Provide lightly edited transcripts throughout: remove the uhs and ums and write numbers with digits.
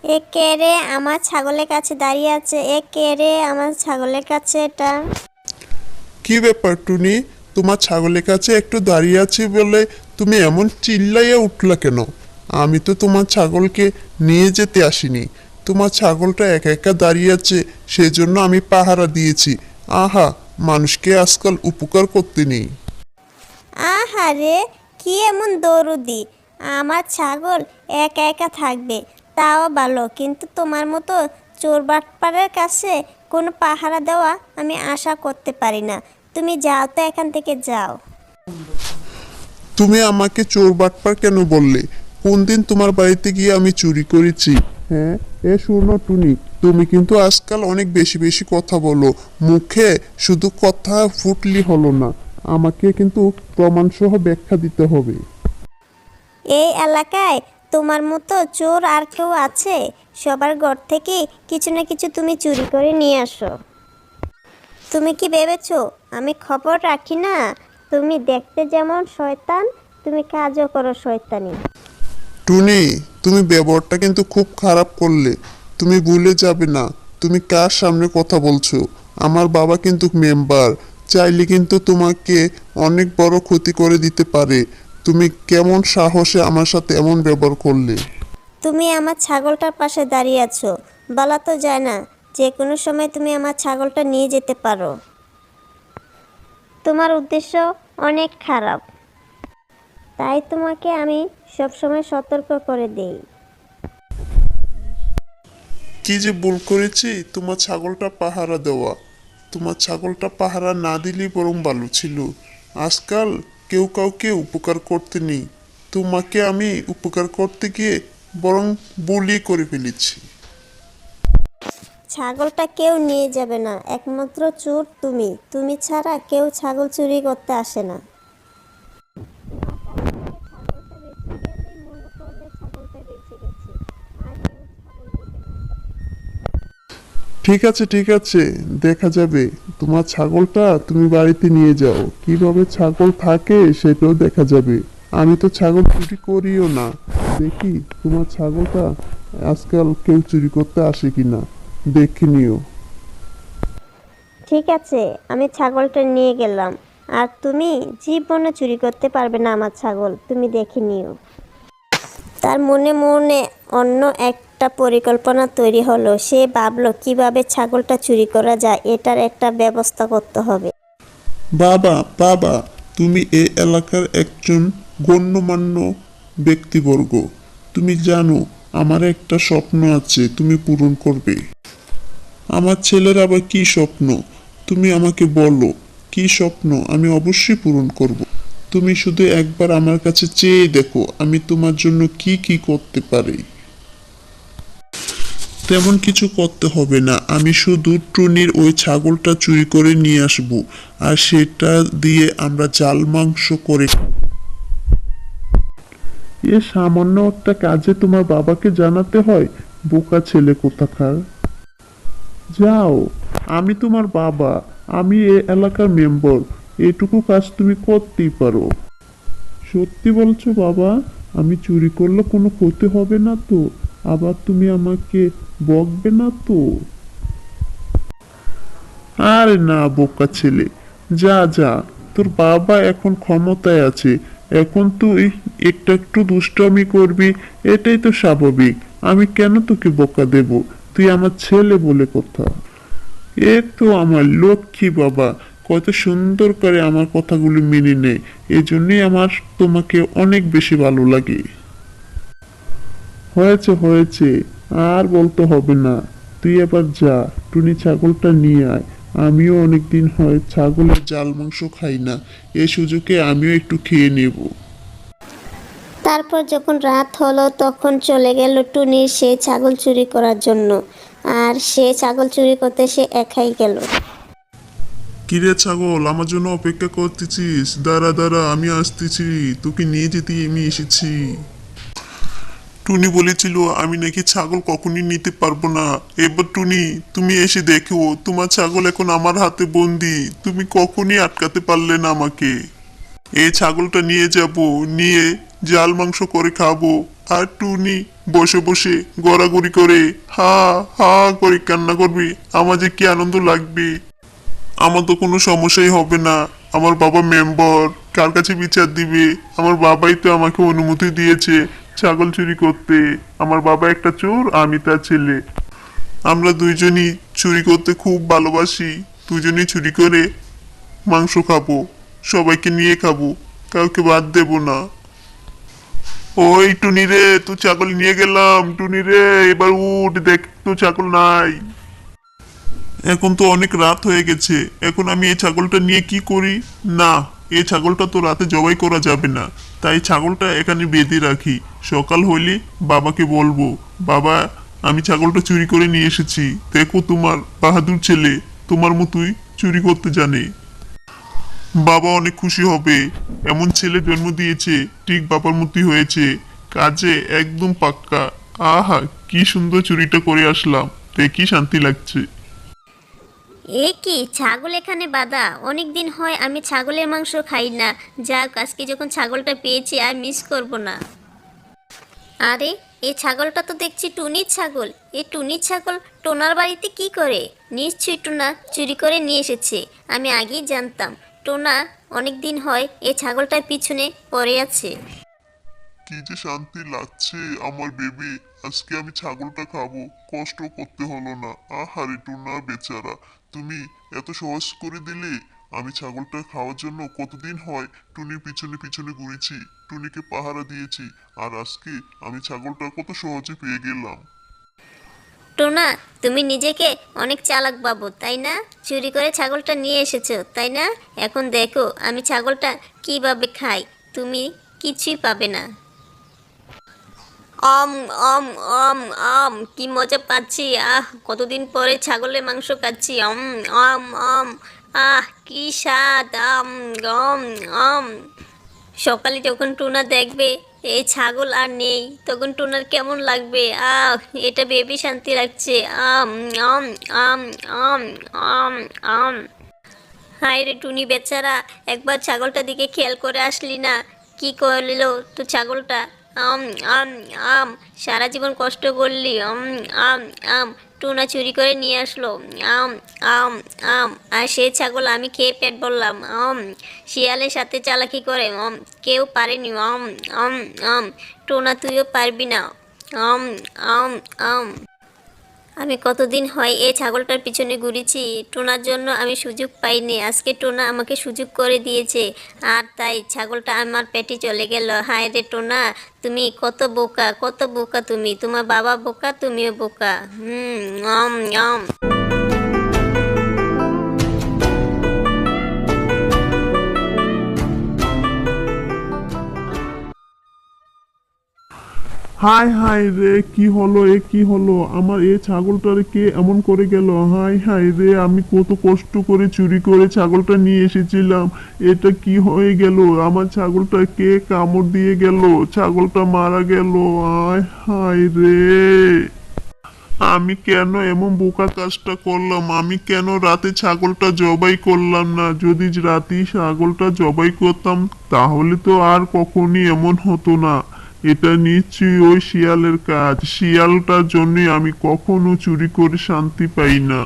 এ কে রে আমার ছাগলের কাছে দাঁড়িয়ে আছে? এ কে রে আমার ছাগলের কাছে এটা? কি ব্যাপার টুনি? তোমার ছাগলের কাছে একটু দাঁড়িয়ে আছি বলে তুমি এমন চিল্লাইয়া উঠলা কেন? আমি তো তোমার ছাগলকে নিয়ে যেতে আসিনি। তোমার ছাগলটা একা একা দাঁড়িয়ে আছে, সেজন্য আমি পাহারা দিয়েছি। আহা, মানুষকে আজকাল উপকার করতে নেই। আহারে, কি এমন দরুদি! আমার ছাগল একা একা থাকবে তাও ভালো, কিন্তু তোমার মতো চোর বাটপারের কাছে কোনো পাহারা দেওয়া আমি আশা করতে পারি না। তুমি যাও তো, এখান থেকে যাও। তুমি আমাকে চোর বাটপার কেন বললে? কোন দিন তোমার বাড়িতে গিয়ে আমি চুরি করেছি? হ্যাঁ, শোনো টুনি, তুমি কিন্তু আজকাল অনেক বেশি বেশি কথা বলো। মুখে শুধু কথা ফুটলি হলো না, আমাকে কিন্তু প্রমাণসহ ব্যাখ্যা দিতে হবে। এই এলাকায় তোমার মতো চোর আর কেউ আছে? সবার ঘর থেকে কিছু না কিছু তুমি চুরি করে নিয়ে আসো। তুমি কি ভেবেছো আমি খবর রাখি না? তুমি দেখতে যেমন শয়তান, তুমি কাজও করো শয়তানি। টুনি, তুমি ব্যবহারটা কিন্তু খুব খারাপ করলে। তুমি ভুলে যাবে না তুমি কার সামনে কথা বলছো। আমার বাবা কিন্তু মেম্বার, চাইলে কিন্তু তোমাকে অনেক বড় ক্ষতি করে দিতে পারে। তুমি কেমন সাহসে আমার সাথে এমন ব্যবহার করলে? তুমি আমার ছাগলটার পাশে দাঁড়িয়ে আছো, বলা তো যায় না যে কোনো সময় তুমি আমার ছাগলটা নিয়ে যেতে পারো। তোমার উদ্দেশ্য অনেক খারাপ, তাই তোমাকে আমি সবসময় সতর্ক করে দেই। কি যে ভুল করেছি তোমার ছাগলটা পাহারা দেওয়া। তোমার ছাগলটা পাহারা না দিলেই বরং ভালো ছিল। আজকাল কেউ কাউকে উপকার করতে নেই, তোমাকে আমি উপকার করতে গিয়ে বরং বলি করে ফেলেছি। ছাগলটা কেউ নিয়ে যাবে না, একমাত্র চোর তুমি। তুমি ছাড়া কেউ ছাগল চুরি করতে আসে না। ঠিক আছে ঠিক আছে, দেখা যাবে। তোমার ছাগলটা তুমি বাড়িতে নিয়ে যাও, কিভাবে ছাগল থাকে সেটাও দেখা যাবে। আমি তো ছাগল চুরি করিও না। দেখি তোমার ছাগলটা আজকাল কেউ চুরি করতে আসে কিনা, দেখে নিও। ঠিক আছে, আমি ছাগলটা নিয়ে গেলাম। আর তুমি জীবনে চুরি করতে পারবে না আমার ছাগল, তুমি দেখে নিও। তার মনে মনে অন্য একটা পরিকল্পনা তৈরি হলো। সে ভাবলো কিভাবে ছাগলটা চুরি করা যায়, এটার একটা ব্যবস্থা করতে হবে। বাবা বাবা, তুমি এই এলাকার একজন গণ্যমান্য ব্যক্তিবর্গ। তুমি জানো আমার একটা স্বপ্ন আছে, তুমি পূরণ করবে। আমার ছেলের আবার কি স্বপ্ন? তুমি আমাকে বলো, কি স্বপ্ন? আমি অবশ্যই পূরণ করব। তুমি শুধু একবার আমার কাছে চেয়ে দেখো আমি তোমার জন্য কি কি করতে পারি। তেমন কিছু করতে হবে না, আমি শুধু টুনির ওই ছাগলটা চুরি করে নিয়ে আসব, আর সেটা দিয়ে আমরা জাল মাংস করে খাবো। এ সামান্য একটা কাজে তোমার বাবাকে জানাতে হয়? বোকা ছেলে কোথাকার! যাও, আমি তোমার বাবা, আমি এ এলাকার মেম্বার, এটুকু কাজ তুমি করতেই পারো। সত্যি বলছো বাবা? আমি চুরি করলে কোনো ক্ষতি হবে না তো? আবার তুমি আমাকে বকবে না তো? আরে না বোকা ছেলে, যা যা, তোর বাবা এখন ক্ষমতায় আছে, এখন তুই একটু একটু দুষ্টামি করবি, এটাই তো স্বাভাবিক। আমি কেন তোকে বোকা দেব? তুই আমার ছেলে বলে কথা। এ তো আমার লক্ষ্মী বাবা, কত সুন্দর করে আমার কথাগুলি মেনে নেয়। এজন্যই আমার তোমাকে অনেক বেশি ভালো লাগে। হয়েছে হয়েছে, আর বলতে হবে না। তুই এবার যা, টুনি ছাগলটা নিয়ে আয়। আমিও অনেকদিন হয় ছাগলের জাল মাংস খাই না, এই সুযোগে আমিও একটু খেয়ে নেব। তারপর যখন রাত হলো তখন চলে গেল টুনি সেই ছাগল চুরি করার জন্য। আর সে ছাগল চুরি করতে সে একাই গেল। কিরে ছাগল, আমার জন্য অপেক্ষা করতেছিস? দাঁড়া দাঁড়া, আমি আসতেছি, তোকে নিয়ে যেতে আমি এসেছি। টুনি বলেছিল আমি নাকি ছাগল কখনই নিতে পারবো না। এবার টুনি, তুমি এসে দেখো তোমার ছাগল এখন আমার হাতে বন্দি, তুমি কখনই আটকাতে পারলে না আমাকে। এই ছাগলটা নিয়ে যাব, নিয়ে জাল মাংস করে খাবো, আর টুনি বসে বসে গড়াগড়ি করে হা হা করে কান্না করবে, আমার যে কি আনন্দ লাগবে। আমার তো কোনো সমস্যাই হবে না। আমার বাবা মেম্বার, কার কাছে বিচার দিবে? আমার বাবাই তো আমাকে অনুমতি দিয়েছে ছাগল চুরি করতে। আমার বাবা একটা চোর, আমি তার ছেলে। আমরা দুইজনই চুরি করতে খুব ভালোবাসি। দুজনই চুরি করে মাংস খাবো, সবাইকে নিয়ে খাবো, কাউকে বাদ দেব না। ওই টুনি রে, তুই ছাগল নিয়ে গেলাম। টুনি রে, এবার উঠ, দেখ তো ছাগল নাই। এখন তো অনেক রাত হয়ে গেছে, এখন আমি এই ছাগলটা নিয়ে কি করি? না, এই ছাগলটা তো রাতে জবাই করা যাবে না, তাই ছাগলটা এখানে বেঁধে রাখি। সকাল হইলে বাবাকে বলবো, বাবা আমি ছাগলটা চুরি করে নিয়ে এসেছি, দেখো তোমার বাহাদুর ছেলে তোমার মতোই চুরি করতে জানে। বাবা অনেক খুশি হবে, এমন ছেলে জন্ম দিয়েছে, ঠিক বাবার মতোই হয়েছে, কাজে একদম পাক্কা। আহা, কি সুন্দর চুরিটা করে আসলাম, দেখি শান্তি লাগছে। এ কি ছাগল এখানে বাঁধা? অনেক দিন হয় আমি ছাগলের মাংস খাই না। যাক, আজকে যখন ছাগলটা পেয়েছি আর মিস করব না। আরে, এই ছাগলটা তো দেখছি টুনির ছাগল। এই টুনির ছাগল টোনার বাড়িতে কি করে? নিশ্চয়ই টোনা চুরি করে নিয়ে এসেছে। আমি আগেই জানতাম টোনা অনেক দিন হয় এই ছাগলটার পিছনে পড়ে আছে। কি যে শান্তি লাগছে আমার বেবি, আজকে আমি ছাগলটা খাবো, কষ্ট করতে হলো না। আহারে টুনা বেচারা, তুমি এত সহজ করে দিলে। আমি ছাগলটা খাওয়ার জন্য কতদিন হয় টুনির পিছনে পিছনে ঘুরেছি, টুনিকে পাহারা দিয়েছি, আর আজকে আমি ছাগলটা কত সহজে পেয়ে গেলাম। টোনা, তুমি নিজেকে অনেক চালাক বাবু, তাই না? চুরি করে ছাগলটা নিয়ে এসেছো, তাই না? এখন দেখো আমি ছাগলটা কিভাবে খাই, তুমি কিছুই পাবে না। অম অম অম অম, কি মজা পাচ্ছি! আহ, কতদিন পরে ছাগলের মাংস খাচ্ছি। অম অম অম, আহ কি স্বাদ! অম অম। সকালে যখন টোনা দেখবে এই ছাগল আর নেই, তখন টোনার কেমন লাগবে? আহ, এটা ভেবে শান্তি লাগছে। আম আম আম আম আম আম। হায় রে টুনি বেচারা, একবার ছাগলটার দিকে খেয়াল করে আসলি না? কি করলো তো ছাগলটা? আম আম আম, সারা জীবন কষ্ট করলি। আম আম, টুনা চুরি করে নিয়ে আসলো। আম আম আম, আর সেই ছাগল আমি খেয়ে পেট ভরলাম। শিয়ালের সাথে চালাকি করে কেউ পারেনি। আম আম আম, টোনা তুইও পারবি না। আম আম আম। আমি কতদিন হয় এই ছাগলটার পিছনে ঘুরেছি, টোনার জন্য আমি সুযোগ পাইনি। আজকে টোনা আমাকে সুযোগ করে দিয়েছে, আর তাই ছাগলটা আমার পেটে চলে গেল। হায় রে টোনা, তুমি কত বোকা, কত বোকা তুমি! তোমার বাবা বোকা, তুমিও বোকা। আম আম। হায় হায় রে, কি হলো? এ কি হলো? আমার এ ছাগলটারে কে এমন করে গেল? হায় হায় রে, আমি কত কষ্ট করে চুরি করে ছাগলটা নিয়ে এসেছিলাম, এটা কি হয়ে গেল? আমার ছাগলটা কে কামড় দিয়ে গেল? ছাগলটা মারা গেল। আয় হায় রে, আমি কেন এমন বোকা কাজটা করলাম? আমি কেন রাতে ছাগলটা জবাই করলাম না? যদি রাতেই ছাগলটা জবাই করতাম তাহলে তো আর কখনই এমন হতো না। এটা নিশ্চয়ই ওই শিয়ালের কাজ। শিয়ালটার জন্যই আমি কখনো চুরি করে শান্তি পাই না।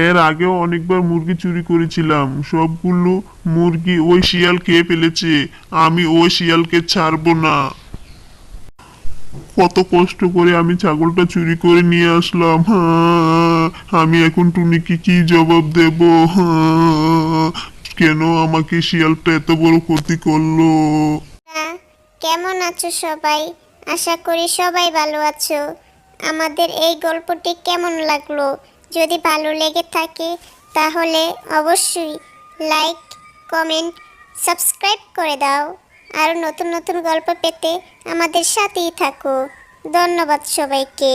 এর আগেও অনেকবার মুরগি চুরি করেছিলাম, সবগুলো মুরগি ওই শিয়াল খেয়ে ফেলেছে। আমি ওই শিয়ালকে ছাড়বো না। কত কষ্ট করে আমি ছাগলটা চুরি করে নিয়ে আসলাম। হ্যাঁ, আমি এখন টুনিকে কি জবাব দেব? হ্যাঁ, কেন আমাকে শিয়ালটা এত বড় ক্ষতি করলো? কেমন আছো সবাই? আশা করি সবাই ভালো আছো। আমাদের এই গল্পটি কেমন লাগলো? যদি ভালো লেগে থাকে তাহলে অবশ্যই লাইক, কমেন্ট, সাবস্ক্রাইব করে দাও। আর নতুন নতুন গল্প পেতে আমাদের সাথেই থাকো। ধন্যবাদ সবাইকে।